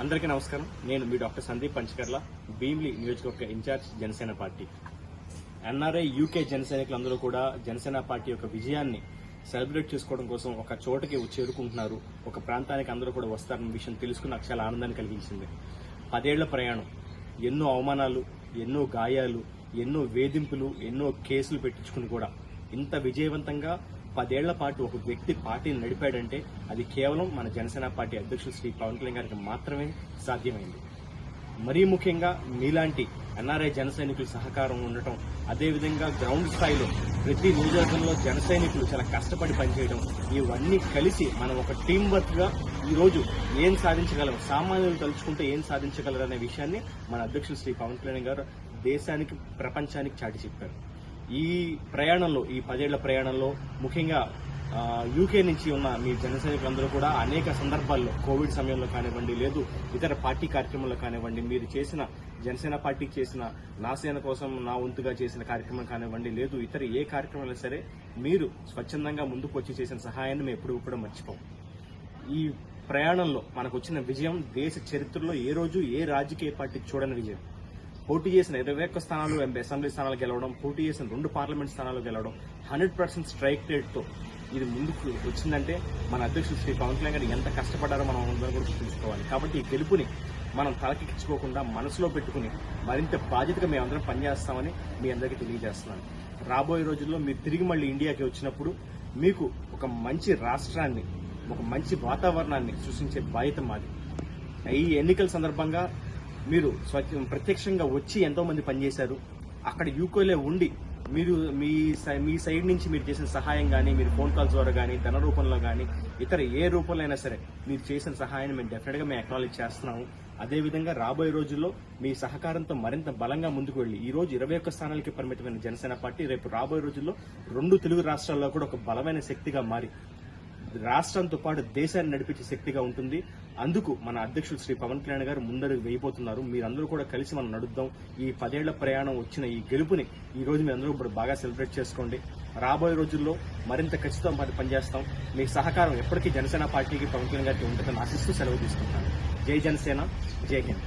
అందరికీ నమస్కారం. నేను మీ డాక్టర్ సందీప్ పంచకర్ల, భీమిలి నియోజకవర్గ in-charge Janasena party. NRI UK జన సైనికులందరూ కూడా జనసేన పార్టీ యొక్క విజయాన్ని సెలబ్రేట్ చేసుకోవడం కోసం ఒక చోటకి చేరుకుంటున్నారు. ఒక ప్రాంతానికి అందరూ కూడా వస్తారన్న విషయం తెలుసుకుని నాకు చాలా ఆనందాన్ని కలిగించింది. 10 ఏళ్ల ప్రయాణం, ఎన్నో అవమానాలు, ఎన్నో గాయాలు, ఎన్నో వేధింపులు, ఎన్నో కేసులు పెట్టించుకుని కూడా ఇంత విజయవంతంగా 10 ఏళ్ల పాటు ఒక వ్యక్తి పార్టీని నడిపాడంటే అది కేవలం మన జనసేన పార్టీ అధ్యక్షులు శ్రీ పవన్ కళ్యాణ్ గారికి మాత్రమే సాధ్యమైంది. మరీ ముఖ్యంగా మీలాంటి ఎన్ఆర్ఐ జన సైనికుల సహకారం ఉండటం, అదేవిధంగా గ్రౌండ్ స్థాయిలో ప్రతి నియోజకవర్గంలో జన సైనికులు చాలా కష్టపడి పనిచేయడం, ఇవన్నీ కలిసి మనం ఒక టీం వర్క్ గా ఈరోజు ఏం సాధించగలం, సామాన్యులు తలుచుకుంటే ఏం సాధించగలరు అనే విషయాన్ని మన అధ్యక్షులు శ్రీ పవన్ కళ్యాణ్ గారు దేశానికి, ప్రపంచానికి చాటి చెప్పారు. ఈ ప్రయాణంలో, ఈ 10 ఏళ్ల ప్రయాణంలో ముఖ్యంగా యూకే నుంచి ఉన్న మీ జన సైనికులందరూ కూడా అనేక సందర్భాల్లో కోవిడ్ సమయంలో కానివ్వండి, లేదు ఇతర పార్టీ కార్యక్రమాల్లో కానివ్వండి, మీరు చేసిన జనసేన పార్టీకి చేసిన నా సేన కోసం నా వంతుగా చేసిన కార్యక్రమం కానివ్వండి, లేదు ఇతర ఏ కార్యక్రమాలు సరే మీరు స్వచ్ఛందంగా ముందుకు వచ్చి చేసిన సహాయాన్ని మేము ఎప్పుడు కూడా మర్చిపోం. ఈ ప్రయాణంలో మనకు వచ్చిన విజయం దేశ చరిత్రలో ఏ రోజు ఏ రాజకీయ పార్టీకి చూడని విజయం. పోటీ చేసిన 21 స్థానాలు అసెంబ్లీ స్థానాలు గెలవడం, పోటీ చేసిన 2 పార్లమెంట్ స్థానాలు గెలవడం, 100% స్ట్రైక్ రేట్తో ఇది ముందుకు వచ్చిందంటే మన అధ్యక్షుడు శ్రీ పవన్ కళ్యాణ్ గారు ఎంత కష్టపడ్డారో మనం అందరం కూడా గుర్తుంచుకోవాలి. కాబట్టి ఈ గెలుపుని మనం తలకెక్కించుకోకుండా మనసులో పెట్టుకుని మరింత బాధ్యతగా మేమందరం పనిచేస్తామని మీ అందరికీ తెలియజేస్తున్నాను. రాబోయే రోజుల్లో మీరు తిరిగి మళ్ళీ ఇండియాకి వచ్చినప్పుడు మీకు ఒక మంచి రాష్ట్రాన్ని, ఒక మంచి వాతావరణాన్ని సృష్టించే బాధ్యత మాది. ఈ ఎన్నికల సందర్భంగా మీరు ప్రత్యక్షంగా వచ్చి ఎంతో మంది పనిచేశారు. అక్కడ యూకేలో ఉండి మీరు మీ సైడ్ నుంచి మీరు చేసిన సహాయం కానీ, మీరు ఫోన్ కాల్స్ ద్వారా కానీ, ధన రూపంలో కానీ, ఇతర ఏ రూపంలో అయినా సరే మీరు చేసిన సహాయాన్ని మేము డెఫినెట్ గా మేము అక్నాలెడ్జ్ చేస్తున్నాము. అదేవిధంగా రాబోయే రోజుల్లో మీ సహకారంతో మరింత బలంగా ముందుకు వెళ్లి ఈ రోజు 21 స్థానాలకి పరిమితమైన జనసేన పార్టీ రేపు రాబోయే రోజుల్లో 2 తెలుగు రాష్ట్రాల్లో కూడా ఒక బలమైన శక్తిగా మారి రాష్ట్రంతో పాటు దేశాన్ని నడిపించే శక్తిగా ఉంటుంది. అందుకు మన అధ్యక్షుడు శ్రీ పవన్ కళ్యాణ్ గారు ముందడుగు వేయబోతున్నారు. మీరందరూ కూడా కలిసి మనం నడుద్దాం. ఈ 10 ఏళ్ల ప్రయాణం వచ్చిన ఈ గెలుపుని ఈ రోజు మీరందరూ ఇప్పుడు బాగా సెలబ్రేట్ చేసుకోండి. రాబోయే రోజుల్లో మరింత ఖచ్చితంగా పనిచేస్తాం. మీ సహకారం ఎప్పటికీ జనసేన పార్టీకి, పవన్ కళ్యాణ్ గారికి ఉంటుందని ఆశిస్తూ సెలవు తీసుకుంటాను. జై జనసేన, జై హింద్.